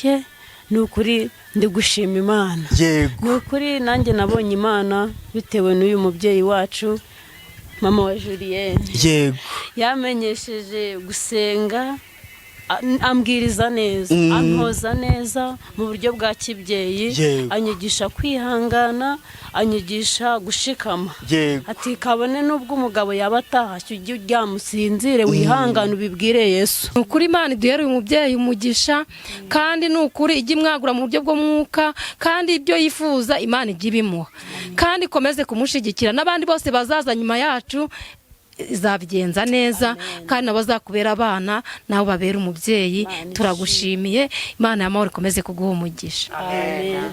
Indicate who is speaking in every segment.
Speaker 1: byoroshye ni ukuri ndi gushima Imana.
Speaker 2: Yego.
Speaker 1: Ni ukuri nanjye nabonye Imana bitewe n'uyu mubyeyi wacu mama wa Julienne.
Speaker 2: Yego.
Speaker 1: Yamenyesheje gusenga, ambwiriza neza, antoza neza mu buryo bwa kibyeyi, anyigisha kwihangana, anyigisha gushikama. Ati kabone nubwo umugabo yaba atahashye ujye uryamusinzire wihangana ubibwire Yesu.
Speaker 3: Ukuri Imana iduhere uyu mubyeyi umugisha, kandi nukuri ijye imwagura mu buryo bw'umwuka, kandi ibyo yifuza Imana ijye ibimuha, kandi ikomeze kumushigikira n'abandi bose bazaza nyuma yacu izabigenza neza, kandi nabo bazakubera abana nabo babera umubyeyi. Turagushimiye, Imana y'amahoro ikomeze kuguha umugisha.
Speaker 1: Amen.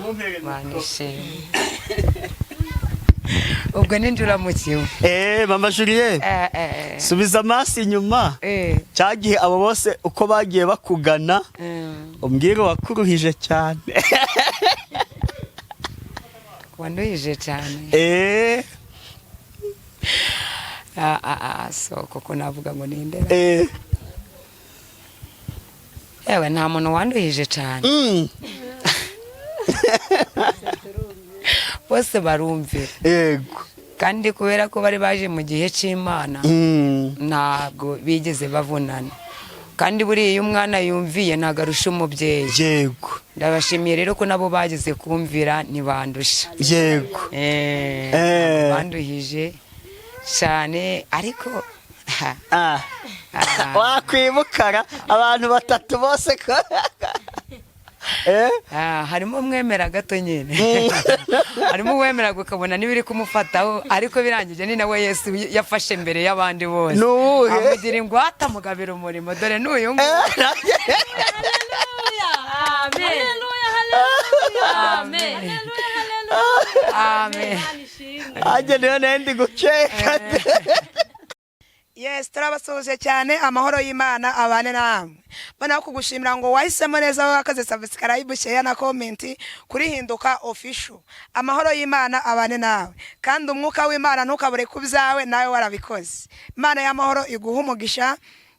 Speaker 4: Ubwo ninjura mu kiwe.
Speaker 2: Mama Julienne, subiza amaso inyuma. Cyagihe abo bose uko bagiye bakugana, umbwire wakuruhije cyane.
Speaker 4: Wanduhije cyane. So koko navuga ngo nindera. Ewe nta muntu wanduhije cyane. Bose barumvira.
Speaker 2: Yego.
Speaker 4: Kandi kubera ko bari baje mu gihe cy'Imana, ntabwo bigeze bavunana. Kandi buriya iyo umwana yumviye ntabwo arusha umubyeyi.
Speaker 2: Yego.
Speaker 4: Ndabashimiye rero ko nabo bageze kumvira ntibandusha.
Speaker 2: Yego.
Speaker 4: Banduhije cyane, ariko
Speaker 2: wakwibukara abantu batatu bose ko
Speaker 4: harimo umwemera gato nyine. Harimo uwemera ukabona n'ibiri kumufataho, ariko birangije ni nawe Yesu yafashe mbere y'abandi bose. Amugira ingwate amugabira umurimo, dore n'uyu nguyu. Amen.
Speaker 2: Agenewe nendi gukeka.
Speaker 5: Yes, turabasuhuje cyane, amahoro y'Imana abane namwe. Bana kugushimira ngo wahisemo neza wakaze subscribe, share na comment kuri Hinduka Official. Amahoro y'Imana abane nawe, kandi umwuka w'Imana ntukabure kubyawe nawe warabikoze. Imana y'amahoro iguha umugisha,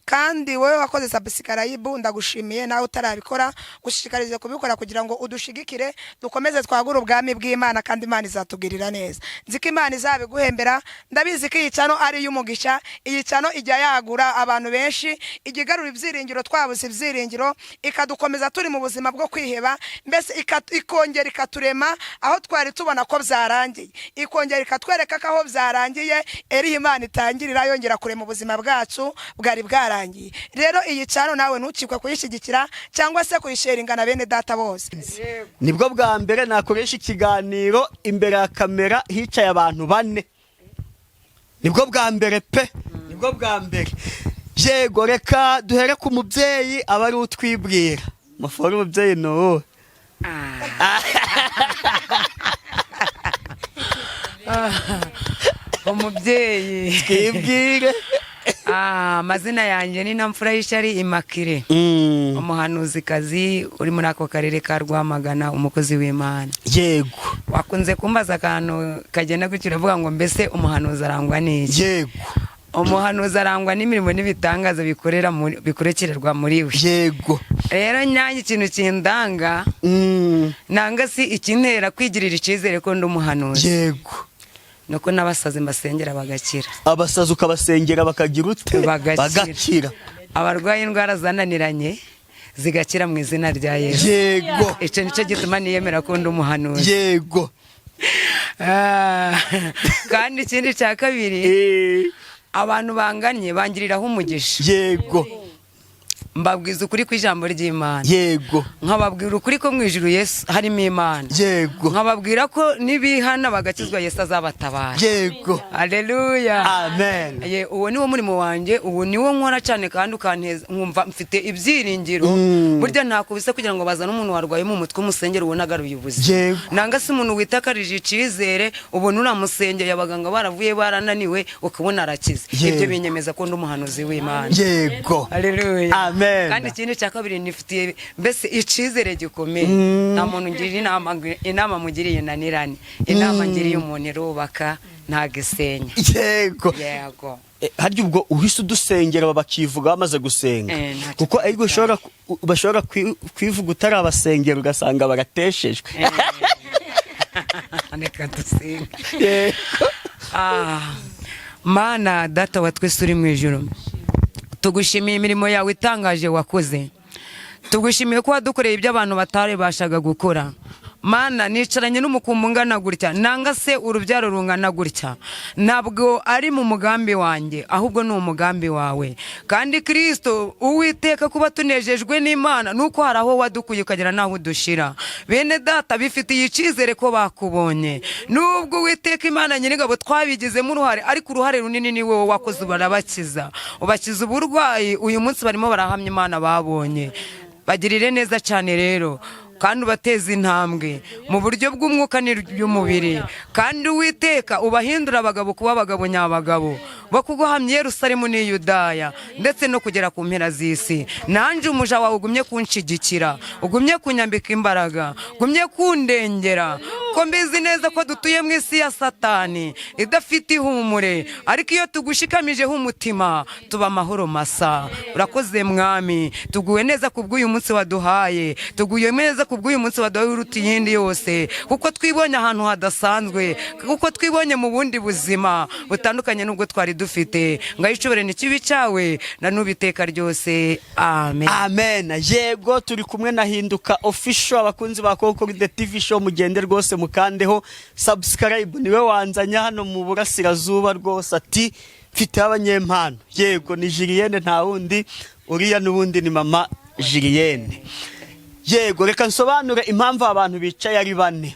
Speaker 5: kandi wewe wakoze subscribe ndagushimiye, nawe utarabikora gushishikarize kubikora kugira ngo udushigikire dukomeze twagura ubwami bw'Imana, kandi Imana izatugirira neza. Nziko Imana izabiguhembera, ndabizi ko iyicano ari y'umugisha. Iyicano ijya yagura abantu benshi, igigarura ibyiringiro twabuze ibyiringiro, ikadukomeza turi mu buzima bwo kwiheba, mbese ikongera ikaturema aho twari tubona ko byarangiye, ikongera ikatwereka ko aho byarangiye eri Imana itangirira yongera kurema ubuzima bwacu bwari bwara. Rero iyi cano nawe ntukikwe kuyishigikira cyangwa se kuyisharingana bene data bose.
Speaker 2: Nibwo bwa mbere nakoresha ikiganiro imbere ya kamera hicaye abantu bane. Nibwo bwa mbere pe, nibwo bwa mbere. Yego, reka duhere ku mubyeyi abari utwibwira. Mufore umubyeyi no.
Speaker 4: Umubyeyi
Speaker 2: twibwire.
Speaker 4: Amazina yanjye ni Namfura y'Ishyari Immaculée, umuhanuzikazi uri muri ako karere ka Rwamagana, umukozi w'Imana.
Speaker 2: Yego.
Speaker 4: Wakunze kumbaza akantu kagenda gukira avuga ngo mbese umuhanuzi arangwa n'iki?
Speaker 2: Yego.
Speaker 4: Umuhanuzi arangwa n'imirimo n'ibitangaza bikorekererwa muri we.
Speaker 2: Yego.
Speaker 4: Rero nyange ikintu kindanga, nanga si ikintera kwigirira icyizere ko ndi umuhanuzi.
Speaker 2: Yego.
Speaker 4: Nuko n'abasazi mbasengera bagakira.
Speaker 2: Abasazi ukabasengera bakagira ute?
Speaker 4: Bagakira. Abarwaye indwara zananiranye zigakira mu izina rya Yesu.
Speaker 2: Yego.
Speaker 4: Icyo nicyo gituma niyemera ko ndi umuhanuzi.
Speaker 2: Yego.
Speaker 4: Kandi ikindi cya kabiri, abantu banganye bangiriraho umugisha.
Speaker 2: Yego.
Speaker 4: Mbabwiza ukuri kw'ijambo ry'Imana.
Speaker 2: Yego.
Speaker 4: Nkababwira ukuri ko mu ijuru Yesu harimo Imana.
Speaker 2: Yego.
Speaker 4: Nkababwira ko nibihana bagakizwa Yesu azabatabara.
Speaker 2: Yego.
Speaker 4: Haleluya.
Speaker 2: Amen.
Speaker 4: Uwo niwo murimo wanjye, uwo niwo nkora cyane, kandi ukanteza nkumva mfite ibyiringiro. Burya ntakubise kugira ngo bazane umuntu warwaye mu mutwe umusengero ubona agaruye ubuzima.
Speaker 2: Yego.
Speaker 4: Nanga si umuntu witakarije icyizere ubona uramusengeye abaganga baravuye barananiwe ukabona arakize. Ibyo binyemeza ko ndi umuhanuzi w'Imana.
Speaker 2: Yego.
Speaker 4: Haleluya.
Speaker 2: Amen.
Speaker 4: Kandi ikindi cya kabiri nifitiye mbese icyizere gikomeye. Nta muntu ngira inama mugiriye nanirane. Inama ngiriye umuntu irubaka ntagisenya.
Speaker 2: Yego.
Speaker 4: Yego.
Speaker 2: harya ubwo uhise udusengera bakivuga bamaze gusenga
Speaker 4: ntacyo
Speaker 2: kuko ariko bashobora kwivuga utarabasengera ugasanga barateshejwe.
Speaker 4: reka dusenge. Mana data wa twese uri mu ijuru, tugushimiye imirimo yawe itangaje wakoze, tugushimiye ko wadukoreye ibyo abantu batarebashaga gukora. Mana nicaranye n'umukumbi ungana gutya, nanga se urubyaro rungana gutya, ntabwo ari mu mugambi wanjye ahubwo ni umugambi wawe. Kandi Kristo Uwiteka, kuba tunejejwe n'Imana nuko hari aho wadukuye ukagera naho udushira. Bene data bifitiye icizere ko bakubonye, nubwo Uwiteka Imana nyir'ingabo twabigizemo uruhare, ariko uruhare runini ni wowe wakoze, barabakiza, ubakiza uburwayi. Uyu munsi barimo barahamya Imana babonye. Bagirire neza cyane rero, kandi ubateza intambwe mu buryo bw'umwuka n'iby'umubiri. Kandi Uwiteka ubahindura abagabo kuba abagabo nyabagabo, bo kuguhamya Yerusalemu n'i Yudaya ndetse no kugera ku mpera z'isi. Nanjye umuja wawe ugumye kunshigikira, ugumye kunyambika imbaraga, ugumye kundengera, ko mbizi neza ko dutuye mu isi ya Satani idafite ihumure, ariko iyo tugushikamijeho umutima tuba amahoro masa. Urakoze Mwami, tuguwe neza kubw'uyu munsi waduhaye, tuguwe neza kubw'uyu munsi waduhaye uruta iyindi yose, kuko twibonye ahantu hadasanzwe, kuko twibonye mu bundi buzima butandukanye n'ubwo twari dufite. Ngaho icubere n'ikibi cyawe na n'ubiteka ryose. Amen.
Speaker 2: Amen. Yego turi kumwe na Hinduka Official. Abakunzi ba Kokori The TV Show, mugende rwose mukandeho subscribe. Niwe wanzanya hano mu burasirazuba rwose, ati mfite abanyempano. Yego ni Julienne, nta wundi, uriya n'ubundi ni mama Julienne. Yego reka nsobanure impamvu abantu bicaye ari bane.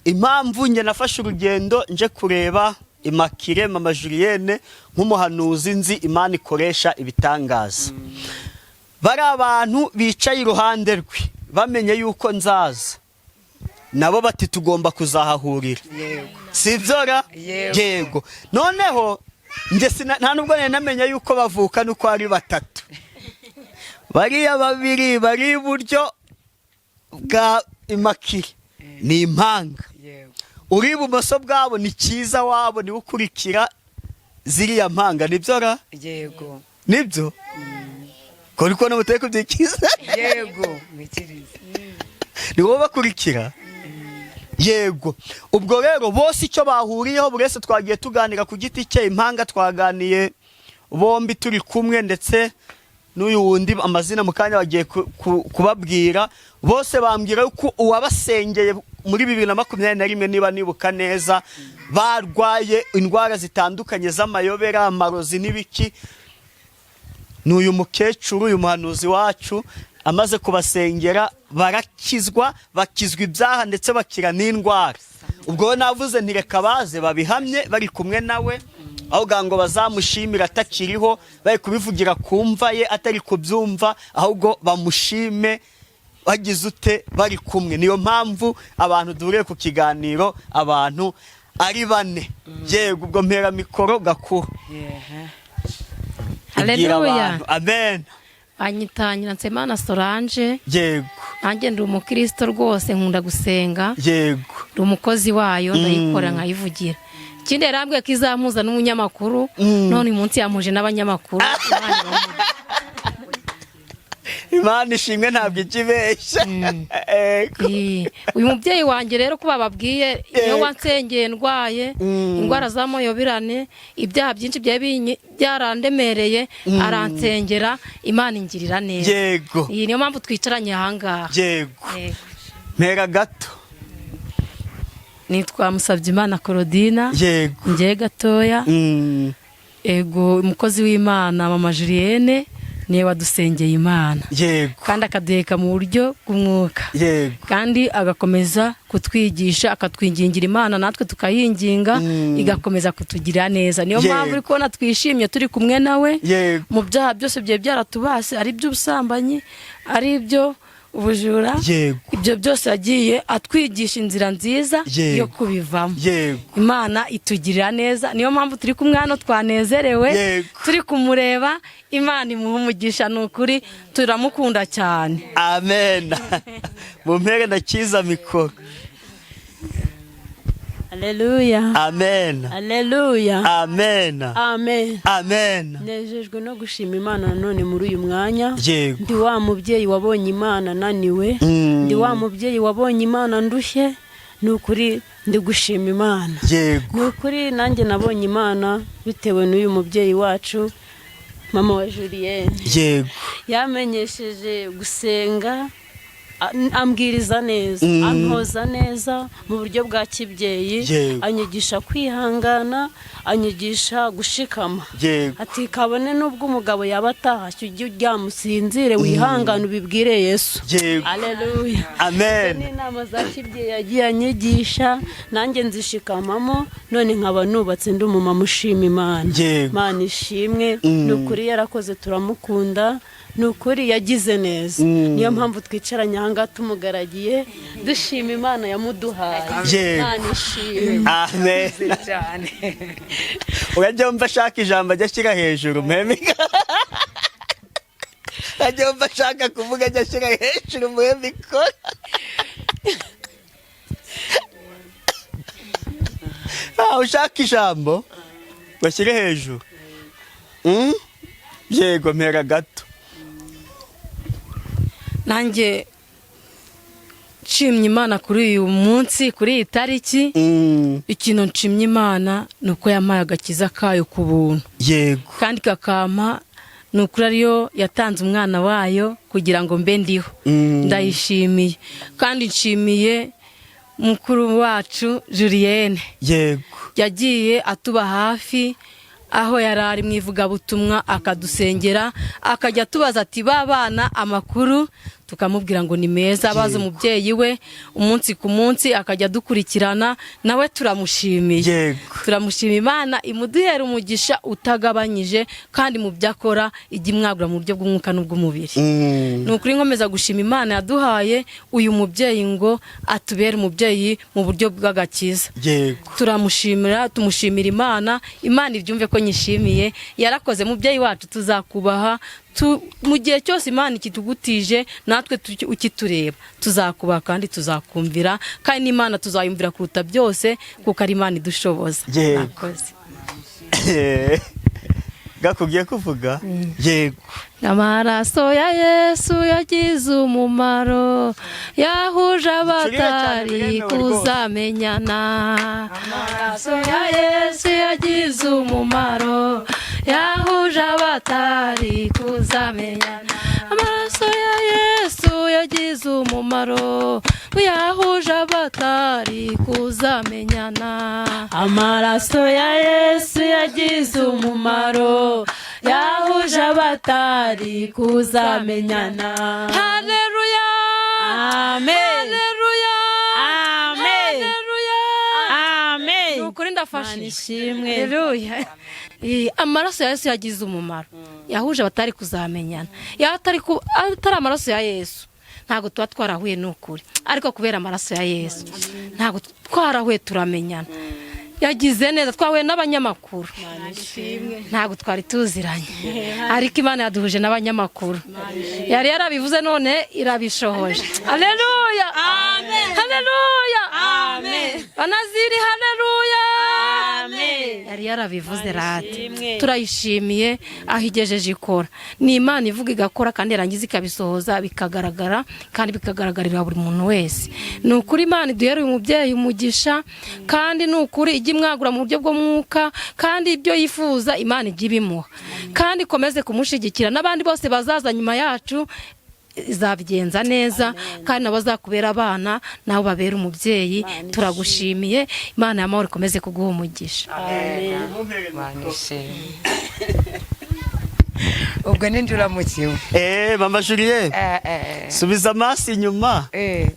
Speaker 2: Impamvu nge nafashe urugendo nje kureba Immaculée mama Julienne nk'umuhanuzi, nzi Imana ikoresha ibitangaza. Bari abantu bicaye iruhande rwe bamenye yuko nzaza, nabo bati tugomba kuzahahurira. Sibyora? Yego. Noneho nge nta nubwo namenye yuko bavuka nuko ari batatu. Bariya babiri bari iburyo bwa Immaculée ni impanga, uri ibumoso bwabo ni Cyiza wabo, niwe ukurikira ziriya mpanga. Nibyo ra?
Speaker 4: Yego.
Speaker 2: Nibyo? Ko niko namuteye kubyikiza?
Speaker 4: Yego.
Speaker 2: Ni wowe bakurikira? Yego. Ubwo rero bose icyo bahuriyeho, buri wese twagiye tuganira ku giti cye. Impanga twaganiye bombi turi kumwe, ndetse n'uyu wundi amazina mu kanya bagiye kubabwira. Bose bambwira ko uwabasengeye muri 2021 niba nibuka neza, barwaye indwara zitandukanye z'amayobera, amarozi n'ibiki. N'uyu mukecuru, uyu muhanuzi wacu, amaze kubasengera barakizwa, bakizwa ibyaha ndetse bakira n'indwara. Ubwo navuze ntireka baze babihamye bari kumwe nawe, aho gango bazamushimira atakiriho, bari kubivugira kumva ye atari kubyumva, ahubwo bamushime bagize ute bari kumwe. Niyo mpamvu abantu duhure ku kiganiro abantu ari bane. Yego, ubwo mpera mikoro Gakuru.
Speaker 3: Haleluya.
Speaker 2: Amen.
Speaker 3: Anyitanyira Nsemana Solange.
Speaker 2: Yego.
Speaker 3: Nanjye ndi umukristo rwose, nkunda gusenga.
Speaker 2: Yego.
Speaker 3: Ndi umukozi wayo, ndayikora nkayivugira. Ikindi yarambwiye ko izampuza n'umunyamakuru, none umunsi yamuje n'abanyamakuru.
Speaker 2: Imana ishimwe ntabwo ikibeshya.
Speaker 3: Uyu mubyeyi wanjye rero ko bababwiye, iyo wansengeye ndwaye indwara z'amayobirane, ibyaha byinshi byarandemereye, aransengera, Imana ingirira neza.
Speaker 2: Yego.
Speaker 3: Iyi niyo mpamvu twicaranye ahangaha.
Speaker 2: Yego. Mpera gato.
Speaker 3: Nitwa Musabyimana Claudine.
Speaker 2: Yego.
Speaker 3: Ngiye gatoya. Ego, umukozi w'Imana mama Julienne niwe wadusengeye Imana.
Speaker 2: Yego.
Speaker 3: Kandi akaduheka mu buryo bw'umwuka.
Speaker 2: Yego.
Speaker 3: Kandi agakomeza kutwigisha, akatwingingira Imana, natwe tukayinginga, igakomeza kutugirira neza. Niyo mpamvu uri kubona twishimye turi kumwe nawe.
Speaker 2: Yego.
Speaker 3: Mu byaha byose bye byaratubase, ari iby'ubusambanyi, ari ibyo ubujura.
Speaker 2: Yego.
Speaker 3: Ibyo byose yagiye atwigisha inzira nziza yo kubivamo.
Speaker 2: Yego.
Speaker 3: Imana itugirira neza, niyo mpamvu turi kumwe hano, twanezerewe.
Speaker 2: Yego.
Speaker 3: Turi kumureba. Imana imuha umugisha, n'ukuri turamukunda cyane.
Speaker 2: Amen. Mumpere na Cyiza mikoro.
Speaker 1: Haleluya.
Speaker 2: amen
Speaker 1: Haleluya.
Speaker 2: amen
Speaker 1: Amen.
Speaker 2: amen.
Speaker 1: Nejejwe no gushima Imana none muri uyu mwanya.
Speaker 2: Yego.
Speaker 1: Ndi wa mubyeyi wabonye Imana naniwe. Ndi wa mubyeyi wabonye Imana ndushye. Nukuri ndi gushima Imana.
Speaker 2: Yego.
Speaker 1: Nukuri nanjye nabonye Imana bitewe n'uyu mubyeyi wacu mama wa Julienne.
Speaker 2: Yego.
Speaker 1: Yamenyesheje gusenga, ambwiriza neza, antoza neza mu buryo bwa kibyeyi,
Speaker 2: Yego.
Speaker 1: anyigisha kwihangana, anyigisha gushikama.
Speaker 2: Yego.
Speaker 1: Ati kabone n'ubwo umugabo yaba atahashye ujye uryamusinzire wihangane ubibwire Yesu.
Speaker 2: Yego.
Speaker 1: Haleluya.
Speaker 2: amen
Speaker 1: N'inama za kibyeyi yagiye anyigisha nanjye nzishikamamo, none nkaba nubatse ndi umumama ushima Imana.
Speaker 2: Yego.
Speaker 1: Imana ishimwe. Nukuri yarakoze, turamukunda. Nukuri yagize neza. Niyo mpamvu twicaranye ahangaha tumugaragiye dushima Imana yamuduhaye.
Speaker 2: Yego.
Speaker 1: Imana ishimwe.
Speaker 2: amen.
Speaker 4: cyane.
Speaker 2: urajya wumva ashaka ijambo ajya ashyira hejuru mpemika. urajya wumva ashaka kuvuga ajya ashyira hejuru mpemika. ushaka ijambo bashyire hejuru. Yego, mpera gato.
Speaker 3: nanjye nshimye Imana kuri uyu munsi, kuri iyi tariki. Ikintu nshimye Imana ni uko yampaye agakiza kayo ku buntu,
Speaker 2: Yego.
Speaker 3: kandi kakampa ni ukuri ariyo yatanze umwana wayo kugira ngo mbe ndiho. Ndayishimiye, kandi nshimiye mukuru wacu Julienne.
Speaker 2: Yego.
Speaker 3: Yagiye atuba hafi aho yari ari mu ivugabutumwa, akadusengera, akajya tubaza ati ba bana amakuru, tukamubwira ngo ni meza. Abaza umubyeyi we umunsi ku munsi, akajya dukurikirana. Nawe turamushimiye.
Speaker 2: Yego.
Speaker 3: Turamushima Imana imuduhera umugisha utagabanyije, kandi mu byo akora ijya imwagura mu buryo bw'umwuka n'ubw'umubiri. Ni ukuri nkomeza gushima Imana yaduhaye uyu mubyeyi ngo atubere umubyeyi mu buryo bw'agakiza.
Speaker 2: Yego.
Speaker 3: Turamushimira, tumushimira Imana. Imana ibyumve ko nyishimiye. Yarakoze mubyeyi wacu, tuzakubaha mu gihe cyose Imana ikitugutije, natwe ukitureba tuzakubaha kandi tuzakumvira, kandi n'Imana tuzayumvira kuruta byose kuko ari Imana idushoboza.
Speaker 2: Murakoze. Gakugiye kuvuga. Yego.
Speaker 3: Amaraso ya Yesu yagize umumaro, yahuje abatari kuzamenyana. Amaraso ya Yesu yagize umumaro, yahuje abatari kuzamenyana. Amaraso ya Yesu yagize umumaro, yahuje abatari kuzamenyana.
Speaker 1: Amaraso ya Yesu yagize umumaro, yahuje abatari kuzamenyana.
Speaker 3: Haleluya.
Speaker 1: Amen.
Speaker 3: Haleluya.
Speaker 1: Amen.
Speaker 3: Haleluya.
Speaker 1: Amen.
Speaker 3: Nukuri ndafashije.
Speaker 1: Imana ishimwe.
Speaker 3: Haleluya. Amaraso ya Yesu yagize umumaro, yahuje abatari kuzamenyana. Atari amaraso ya Yesu ntabwo tuba twarahuye n'ukuri, ariko kubera amaraso ya Yesu ntabwo twarahuye turamenyana. Yagize neza, twahuye n'abanyamakuru, ntabwo twari tuziranye, ariko Imana yaduhuje n'abanyamakuru. Yari yarabivuze none irabishohoje. Haleluya. Amen. Haleluya. Amen. Banaziri. Haleluya. Amen. Yari yarabivuze rati. Turayishimiye aho igejeje ikora. Ni Imana ivuga igakora, kandi yarangiza ikabisohoza bikagaragara, kandi bikagaragarira buri muntu wese. Ni ukuri Imana iduhere uyu mubyeyi umugisha, kandi ni ukuri ijya imwagura mu buryo bw'umwuka, kandi ibyo yifuza Imana ijya ibimuha, kandi ikomeze kumushigikira. N'abandi bose bazaza nyuma yacu izabigenza neza, kandi nabo bazakubera abana, nabo babera umubyeyi. Turagushimiye. Imana y'amahoro ikomeze kuguha umugisha.
Speaker 4: ubwo ninjura mu kiwe.
Speaker 2: Mama Julienne, subiza amaso inyuma.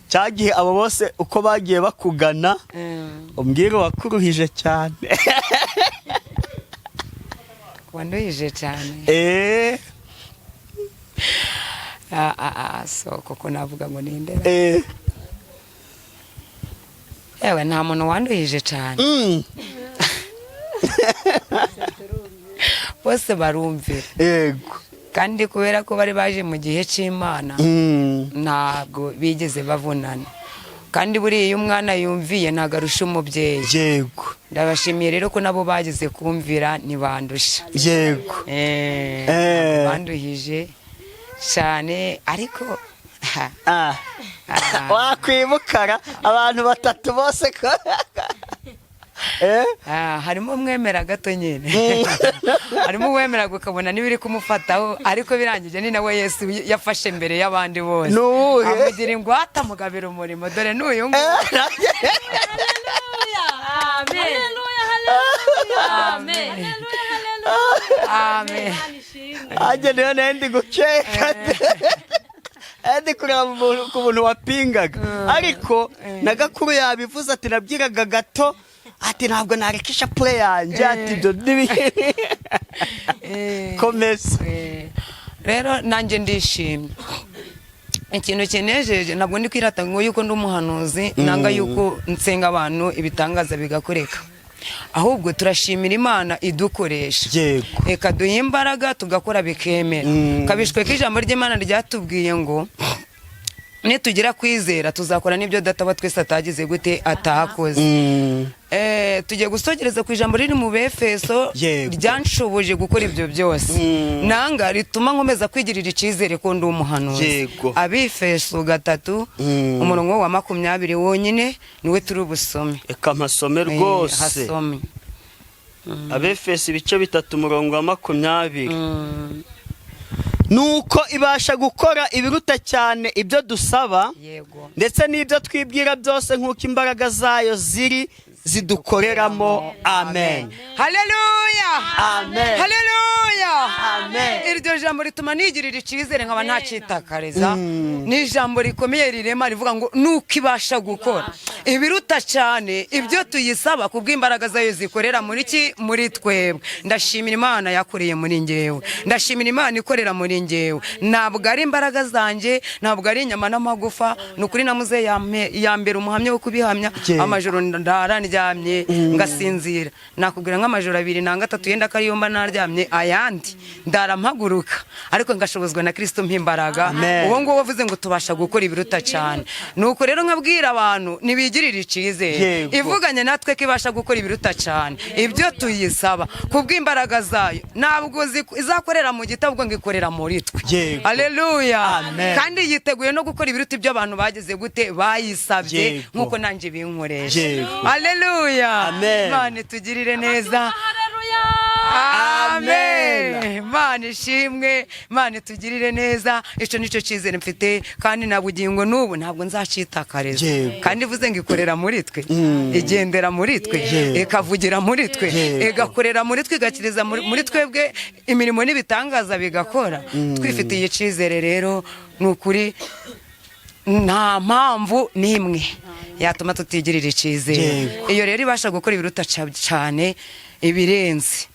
Speaker 2: Cya gihe abo bose uko bagiye bakugana, umbwire wakuruhije cyane.
Speaker 4: Wanduhije cyane. So koko navuga ngo nindera. Ewe nta muntu wanduhije cyane. Bose barumvira.
Speaker 2: Yego.
Speaker 4: Kandi kubera ko bari baje mu gihe cy'Imana, ntabwo bigeze bavunana. kandi buriya iyo umwana yumviye ntabwo arusha umubyeyi.
Speaker 2: yego
Speaker 4: Ndabashimiye rero ko nabo bagize kumvira ntibandusha.
Speaker 2: yego
Speaker 4: Ntabwo banduhije cyane ariko
Speaker 2: wakwibukara abantu batatu bose ko
Speaker 4: harimo umwemera gato nyine harimo uwemera ukabona n'ibiri kumufataho ariko birangije ni nawe Yesu yafashe mbere y'abandi bose. Amugira ingwate amugabira umurimo dore n'uyu nguyu. Amen.
Speaker 2: agenewe nendi gukeka ndi kureba ku buntu wapingaga ariko na gakuru yabivuze ati nabyiraga gato ati ntabwo nareka ishapure yanjye ati ibyo komeza.
Speaker 4: Rero nanjye ndishimye ikintu kinejeje ntabwo ndi kwirata ngo yuko ndi umuhanuzi nanga yuko nsenga abantu ibitangaza bigakoreka ahubwo turashimira Imana idukoresha. Reka duhe imbaraga tugakora bikemera. Kabishwe k'ijambo ry'Imana ryatubwiye ngo nitugira kwizera tuzakora n'ibyo data wa twese atagize gute atakoze. Tugiye gusogereza ku ijambo riri mu Befeso ryanshoboje gukora ibyo byose nanga rituma nkomeza kwigirira icyizere ko ndi umuhanuzi. Abefeso 3 umurongo wa 20 wonyine niwe turi busome.
Speaker 2: Eka mpasome rwose. Abefeso ibice 3 umurongo wa 20. Nuko ibasha gukora ibiruta cyane ibyo dusaba ndetse n'ibyo twibwira byose nk'uko imbaraga zayo ziri zidukoreramo. Amen.
Speaker 4: Haleluya.
Speaker 2: Amen.
Speaker 4: Haleluya.
Speaker 2: Amen.
Speaker 4: Iryo jambo rituma nigirira icyizere nkaba ntacitakariza. Ni ijambo rikomeye rirema rivuga ngo nuko ibasha gukora ibiruta cyane ibyo tuyisaba kubw'imbaraga zayo zikorera muri twebwe. Ndashimira Imana yakoreye muri ngewe. Ndashimira Imana ikorera muri ngewe. Ntabwo ari imbaraga zanjye, ntabwo ari inyama n'amagufa. Nukuri namuze yambere umuhamya wo kubihamya. Amajoro ndara ndyamye ngasinzira. Nakubwira nk'amajoro 2 na 3 yenda kariyomba naryamye ayandi ndarampaguruka ariko ngashobozwa na Kristo mpimbaraga. Uwo ngo wavuze ngo tubasha gukora ibiruta cyane. Nuko rero nkabwira abantu nibigirira icyizere. Ivuganye natwe kibasha gukora ibiruta cyane ibyo tuyisaba kubw'imbaraga zayo. Ntabwo izakorera mu gitabo ngo ikorera muri twe. Haleluya. Kandi yiteguye no gukora ibiruta ibyo abantu bageze gute bayisabye nkuko nanjye binkoresha. Haleluya. Imana tugirire neza. Amen. Imana ishimwe. Imana tugirire neza. Icyo nicyo cyizere mfite kandi na bugingo n'ubu ntabwo nzacitakariza. Kandi vuze ngo ikorera muri twe, igendera muri twe, ikavugira muri twe, igakorera muri twe, igakiriza muri twebwe imirimo n'ibitangaza bigakora. Twifitiye icyizere rero n'ukuri nta mpamvu n'imwe yatuma tutigirira icyizere. Iyo rero ibasha gukora ibiruta cyane ibirenze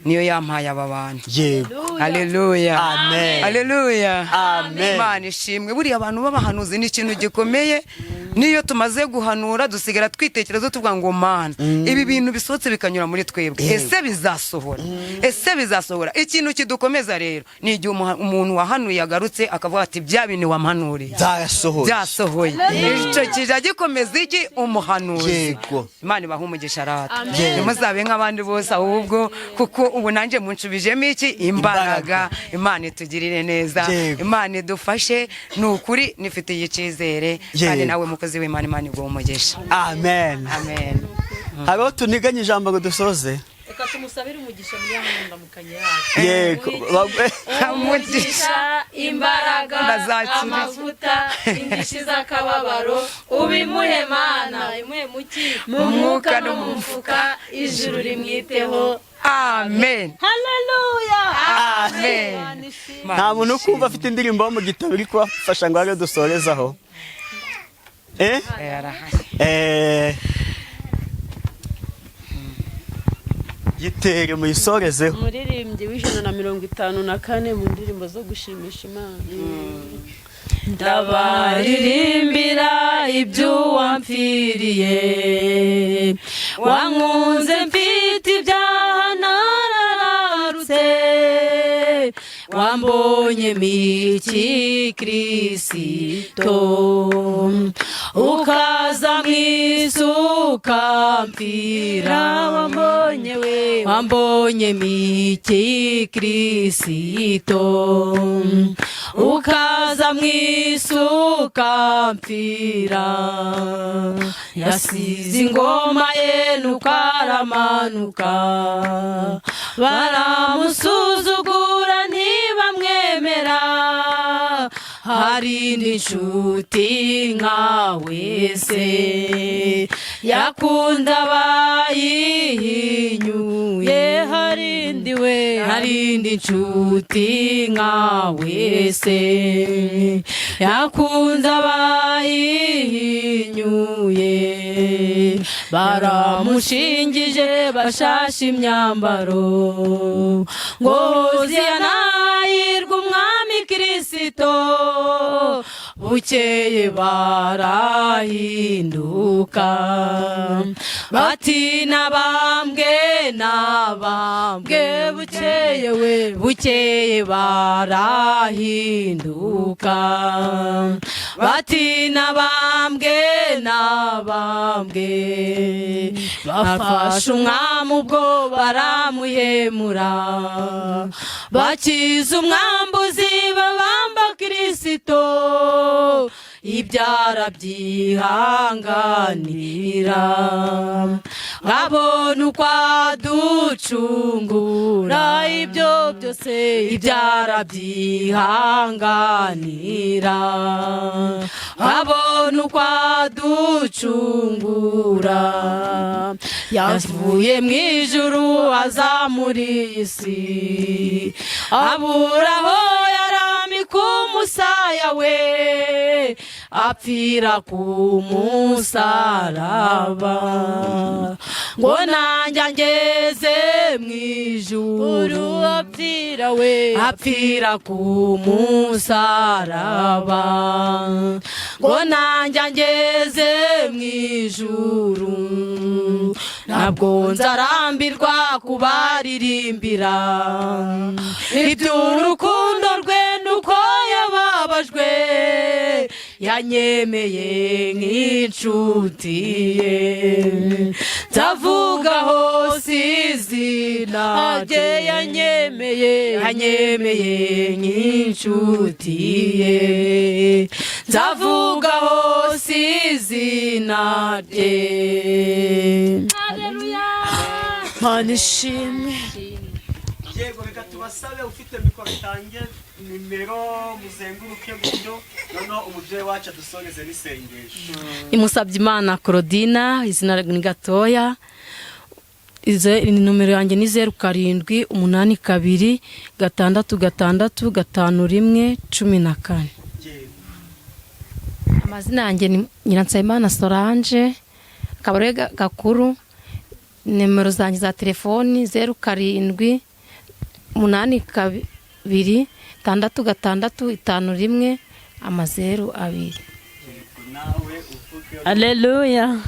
Speaker 4: niyo yampaye aba bantu. Haleluya. Haleluya. Imana ishimwe. Buriya abantu b'abahanuzi ni ikintu gikomeye. Niyo tumaze guhanura dusigara twitekereza tuvuga ngo Mana ibi bintu bisohotse bikanyura muri twebwe ese bizasohora. Ese bizasohora. Ikintu kidukomeza rero ni igihe umuntu wahanuye agarutse akavuga ati bya bintu wamhanuriye byasohoye. Icyo kija gikomeza iki umuhanuzi. Imana ibaha umugisha rata. Nimuzabe nk'abandi bose ahubwo kuko ubu nanjye munshubijemo iki imbaraga. Imana itugirire neza. Imana idufashe n'ukuri nifitiye icyizere kandi nawe mukozi w'Imana Imana iguhe umugisha.
Speaker 2: Amen.
Speaker 4: Amen.
Speaker 2: Haro tuniganye ijambo ngo dusoze.
Speaker 1: Reka tumusabire umugisha muri yamunda mukanye yacu.
Speaker 2: Yego.
Speaker 1: Umugisha, imbaraga, amavuta, indishi z'akababaro ubimuhe Mana imuhe muki mu mwuka no mu mufuka ijuru rimwiteho.
Speaker 4: Amen.
Speaker 1: Haleluya.
Speaker 4: Amen.
Speaker 2: Nta muntu kumva afite indirimbo mu gitabo iri kubafasha ngo ari dusorezaho. Yitere muyisorezeho.
Speaker 1: Umuririmbyi w'154 mu ndirimbo zo gushimisha Imana. Ndabaririmbira ibyo wampfiriye, wankunze mfite ibyaha narararutse, wambonye miki Kristo ukaza
Speaker 3: ukampfira wambonye miki Kristo ukaza mw'isi ukampfira yasize ingoma ye nuko aramanuka baramusuzugura ntibamwemera harindi nshuti nkawe se yakunda abayihinyuye harindi nshuti nkawe se yakunda abayihinyuye baramushingije bashashe imyambaro ngo Hoziyana hahirwe umwami Kristo bukeye barahinduka bati nabambwe bukeye barahinduka bati nabambwe bafashe umwami ubwo baramuhemura bakiza umwambuzi babamba Kristo ibyara byihanganira nkabona uko aducungura ibyo byose ibyara byihanganira nkabona uko aducungura yavuye mu ijuru aza muri isi aburaho yaramika umusaya we apfira ku musaraba ngo nanjye ngeze mu ijuru apfira ku musaraba ngo nanjye ngeze mu ijuru ntabwo nzarambirwa kubaririmbira iby'urukundo rwe nuko yababajwe yanyemeye nk'inshuti ye nzavuga hose izina rye yanyemeye nk'inshuti ye nzavuga hose izina rye. Haleluya. Mana ishimwe.
Speaker 2: Yego reka tubasabe ufite mikoro itange nimero muzenguruke buryo noneho umubyeyi wacu adusongeze n'isengesho.
Speaker 3: Imusabye Imana Claudina izina ni gatoya numero yanjye ni 0782665114. Amazina yanjye ni Nyiransabimana Solange Kabare Gakuru. Nimero zanjye za telefoni 0782665102.
Speaker 1: Haleluya.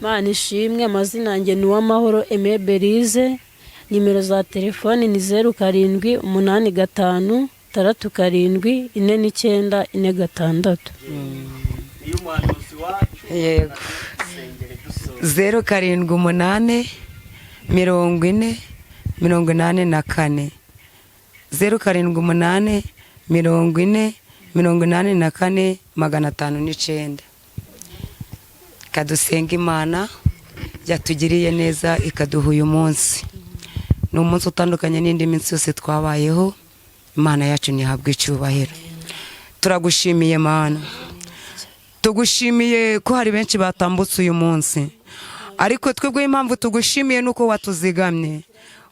Speaker 1: Mana ishimwe. Amazina yanjye ni Uwamahoro Aime Belize. Nimero za telefoni ni 0785674946.
Speaker 4: Yego 0788 40 84 0788 40 84 509. Kadusenga Imana yatugiriye neza ikaduha uyu munsi. Ni umunsi utandukanye n'indi minsi yose twabayeho. Imana yacu nihabwe icyubahiro. Turagushimiye Mana, tugushimiye ko hari benshi batambutse uyu munsi, ariko twebwe impamvu tugushimiye nuko watuzigamye,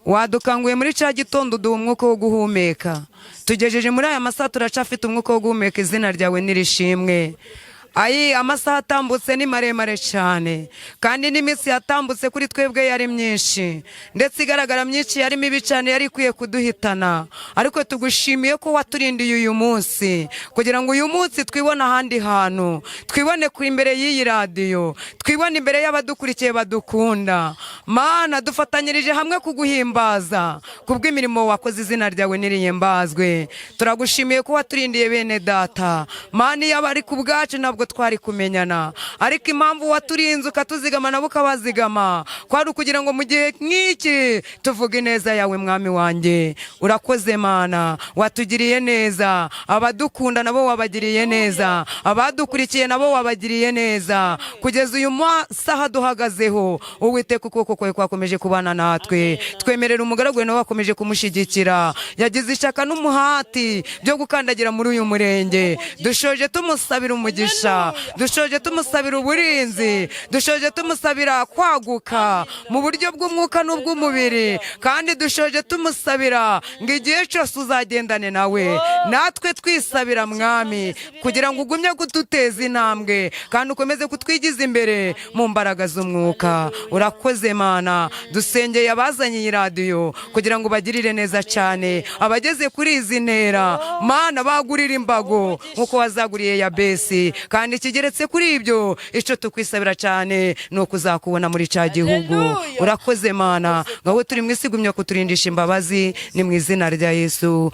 Speaker 4: wadukanguye muri cya gitondo duha umwuka wo guhumeka, tugejeje muri aya masaha turacafite umwuka wo guhumeka. Izina ryawe nirishimwe. Ayi amasaha atambutse ni maremare cyane, kandi n'iminsi yatambutse kuri twebwe yari myinshi, ndetse igaragara myinshi yari mibi cyane, yari ikwiye kuduhitana. Ariko tugushimiye ko waturindiye uyu munsi, kugira ngo uyu munsi twibone ahandi hantu, twibone ku imbere y'iyi radiyo, twibone imbere y'abadukurikiye badukunda. Mana, dufatanyirije hamwe kuguhimbaza kubw'imirimo wakoze. Izina ryawe nirihimbazwe. Turagushimiye ko waturindiye bene data. Mana, iyo abari ku bwacu nabwo ntabwo twari kumenyana, ariko impamvu waturinze ukatuzigama nabo ukabazigama kwari ukugira ngo mu gihe nk'iki tuvuge ineza yawe mwami wanjye. Urakoze Mana, watugiriye neza, abadukunda nabo wabagiriye neza, abadukurikiye nabo wabagiriye neza, kugeza uyu masaha duhagazeho Uwiteka ukuboko kwawe kwakomeje kubana natwe. Twemerera umugaragu wawe nawe wakomeje kumushyigikira, yagize ishyaka n'umuhati byo gukandagira muri uyu murenge. Dushoje tumusabira umugisha, dushoje tumusabira uburinzi, dushoje tumusabira kwaguka mu buryo bw'umwuka n'ubw'umubiri, kandi dushoje tumusabira ngo igihe cyose uzagendane nawe, natwe twisabira mwami kugira ngo ugumye kuduteza intambwe kandi ukomeze kutwigiza imbere mu mbaraga z'umwuka. Urakoze Mana, dusengeye abazanye iyi radiyo kugira ngo bagirire neza cyane, abageze kuri izi ntera Mana bagurira imbago nk'uko wazaguriye Yabesi, kandi kigeretse kuri ibyo icyo tukwisabira cyane ni ukuzakubona muri cya gihugu. Urakoze Mana, ngaho turi mu isi gumya kuturindisha imbabazi, ni mu izina rya Yesu.